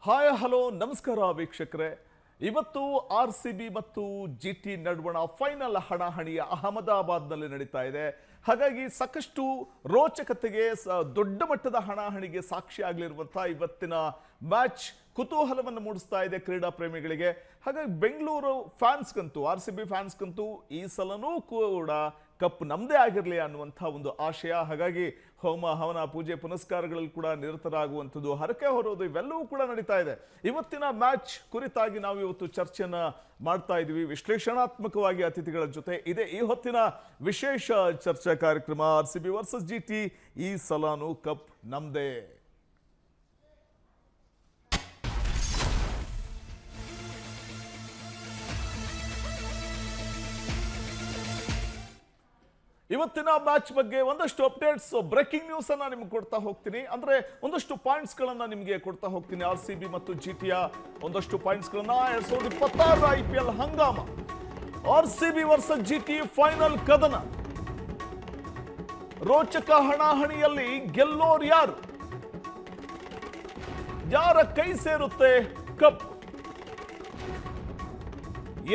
Hi hello ನಮಸ್ಕಾರ ವೀಕ್ಷಕರೇ. ಇವತ್ತು RCB ಮತ್ತು GT ನಡುವಣ ಫೈನಲ್ ಹಣಾಹಣಿಯ ಅಹಮದಾಬಾದ್ನಲ್ಲಿ ನಡೀತಾ ಇದೆ. ಹಾಗಾಗಿ ಸಾಕಷ್ಟು ರೋಚಕತೆಗೆ ದೊಡ್ಡ ಮಟ್ಟದ ಹಣಾಹಣಿಗೆ ಸಾಕ್ಷಿಯಾಗಲಿರುವಂತಹ ಇವತ್ತಿನ ಮ್ಯಾಚ್ ಕುತೂಹಲವನ್ನು ಮೂಡಿಸ್ತಾ ಇದೆ ಕ್ರೀಡಾ ಪ್ರೇಮಿಗಳಿಗೆ. ಹಾಗಾಗಿ ಬೆಂಗಳೂರು ಫ್ಯಾನ್ಸ್ಗಂತೂ RCB ಫ್ಯಾನ್ಸ್ಗಂತೂ ಈ ಸಲನೂ ಕೂಡ ಕಪ್ ನಮ್ಮದೇ ಆಗಿರಲಿ ಅನ್ನುವಂಥ ಒಂದು ಆಶಯ. ಹಾಗಾಗಿ ಹೋಮ ಹವನ ಪೂಜೆ ಪುನಸ್ಕಾರಗಳಲ್ಲಿ ಕೂಡ ನಿರತರಾಗುವಂಥದ್ದು, ಹರಕೆ ಹೊರೋದು ಇವೆಲ್ಲವೂ ಕೂಡ ನಡೀತಾ ಇದೆ. ಇವತ್ತಿನ ಮ್ಯಾಚ್ ಕುರಿತಾಗಿ ನಾವು ಇವತ್ತು ಚರ್ಚೆಯನ್ನ ಮಾಡ್ತಾ ಇದ್ವಿ ವಿಶ್ಲೇಷಣಾತ್ಮಕವಾಗಿ ಅತಿಥಿಗಳ ಜೊತೆ. ಇದೆ ಈ ಹೊತ್ತಿನ ವಿಶೇಷ ಚರ್ಚಾ ಕಾರ್ಯಕ್ರಮ RCB ವರ್ಸಸ್ GT. ಈ ಸಲನೂ ಕಪ್ ನಮ್ದೇ. ಇವತ್ತಿನ ಮ್ಯಾಚ್ ಬಗ್ಗೆ ಒಂದಷ್ಟು ಅಪ್ಡೇಟ್ಸ್, ಬ್ರೇಕಿಂಗ್ ನ್ಯೂಸ್ ಅನ್ನ ನಿಮ್ಗೆ ಕೊಡ್ತಾ ಹೋಗ್ತೀನಿ. ಅಂದ್ರೆ ಒಂದಷ್ಟು ಪಾಯಿಂಟ್ಸ್ ಗಳನ್ನ ನಿಮಗೆ ಕೊಡ್ತಾ ಹೋಗ್ತೀನಿ. RCB ಮತ್ತು GTಯ ಒಂದಷ್ಟು ಪಾಯಿಂಟ್ಸ್ ಗಳನ್ನ 2026 IPL Hungama, RCB versus GT final ಕದನ, ರೋಚಕ ಹಣಾಹಣಿಯಲ್ಲಿ ಗೆಲ್ಲೋರು ಯಾರು, ಯಾರ ಕೈ ಸೇರುತ್ತೆ ಕಪ್,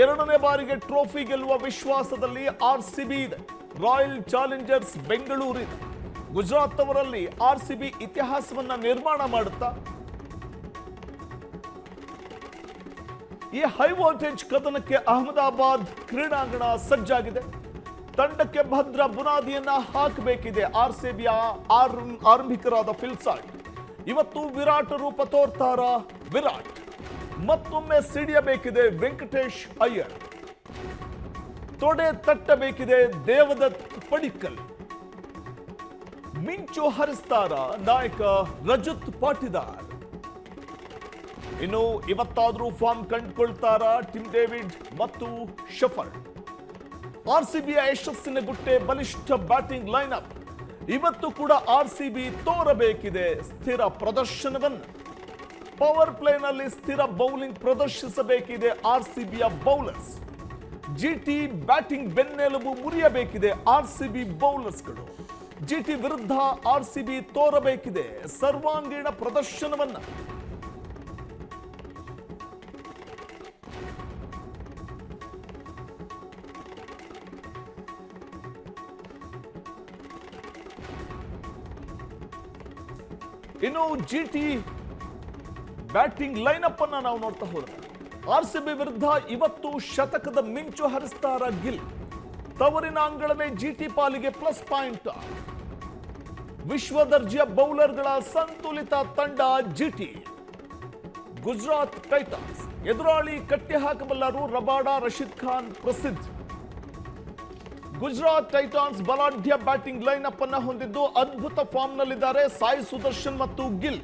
ಎರಡನೇ ಬಾರಿಗೆ ಟ್ರೋಫಿ ಗೆಲ್ಲುವ ವಿಶ್ವಾಸದಲ್ಲಿ RCB ಇದೆ, ರಾಯಲ್ ಚಾಲೆಂಜರ್ಸ್ ಬೆಂಗಳೂರಿದೆ. ಗುಜರಾತ್ ಅವರಲ್ಲಿ RCB ಇತಿಹಾಸವನ್ನ ನಿರ್ಮಾಣ ಮಾಡುತ್ತಾ ಈ ಹೈ ವೋಲ್ಟೇಜ್ ಕದನಕ್ಕೆ ಅಹಮದಾಬಾದ್ ಕ್ರೀಡಾಂಗಣ ಸಜ್ಜಾಗಿದೆ. ತಂಡಕ್ಕೆ ಭದ್ರ ಬುನಾದಿಯನ್ನ ಹಾಕಬೇಕಿದೆ RCBಯ ಆರಂಭಿಕರಾದ ಫಿಲ್ಸಾಲ್ಟ್. ಇವತ್ತು ವಿರಾಟ್ ರೂಪ ತೋರ್ತಾರ ವಿರಾಟ್, ಮತ್ತೊಮ್ಮೆ ಸಿಡಿಯಬೇಕಿದೆ ವೆಂಕಟೇಶ್ ಅಯ್ಯರ್, ತೊಡೆ ತಟ್ಟಬೇಕಿದೆ ದೇವದತ್ ಪಡಿಕ್ಕಲ್, ಮಿಂಚು ಹರಿಸ್ತಾರ ನಾಯಕ ರಜತ್ ಪಾಟಿದಾರ್. ಇನ್ನು ಇವತ್ತಾದ್ರೂ ಫಾರ್ಮ್ ಕಂಡುಕೊಳ್ತಾರ ಟಿಮ್ ಡೇವಿಡ್ ಮತ್ತು ಶಫರ್ಡ್. RCBಯ ಯಶಸ್ಸಿನ ಗುಟ್ಟೆ ಬಲಿಷ್ಠ ಬ್ಯಾಟಿಂಗ್ ಲೈನ್ಅಪ್. ಇವತ್ತು ಕೂಡ RCB ತೋರಬೇಕಿದೆ ಸ್ಥಿರ ಪ್ರದರ್ಶನವನ್ನು. ಪವರ್ ಪ್ಲೇನಲ್ಲಿ ಸ್ಥಿರ ಬೌಲಿಂಗ್ ಪ್ರದರ್ಶಿಸಬೇಕಿದೆ RCBಯ ಬೌಲರ್ಸ್. GT ಬ್ಯಾಟಿಂಗ್ ಬೆನ್ನೆಲುಬು ಮುರಿಯಬೇಕಿದೆ RCB ಬೌಲರ್ಸ್ಗಳು. GT ವಿರುದ್ಧ RCB ತೋರಬೇಕಿದೆ ಸರ್ವಾಂಗೀಣ ಪ್ರದರ್ಶನವನ್ನ. ಇನ್ನು GT ಬ್ಯಾಟಿಂಗ್ ಲೈನ್ಅಪ್ ಅನ್ನ ನಾವು ನೋಡ್ತಾ ಹೋದ್ರೆ RCB ವಿರುದ್ಧ ಇವತ್ತು ಶತಕದ ಮಿಂಚು ಹರಿಸ್ತಾರ ಗಿಲ್. ತವರಿನ ಅಂಗಳವೇ GT ಪಾಲಿಗೆ ಪ್ಲಸ್ ಪಾಯಿಂಟ್. ವಿಶ್ವ ದರ್ಜೆಯ ಬೌಲರ್ಗಳ ಸಂತುಲಿತ ತಂಡ GT. ಗುಜರಾತ್ ಟೈಟಾನ್ಸ್ ಎದುರಾಳಿ ಕಟ್ಟಿ ಹಾಕಬಲ್ಲರು ರಬಾಡ ರಶೀದ್ ಖಾನ್ ಪ್ರಸಿದ್ಧ. ಗುಜರಾತ್ ಟೈಟಾನ್ಸ್ ಬಲಾಢ್ಯ ಬ್ಯಾಟಿಂಗ್ ಲೈನ್ ಅಪ್ ಅನ್ನ ಹೊಂದಿದ್ದು ಅದ್ಭುತ ಫಾರ್ಮ್ ನಲ್ಲಿದ್ದಾರೆ ಸಾಯಿ ಸುದರ್ಶನ್ ಮತ್ತು ಗಿಲ್.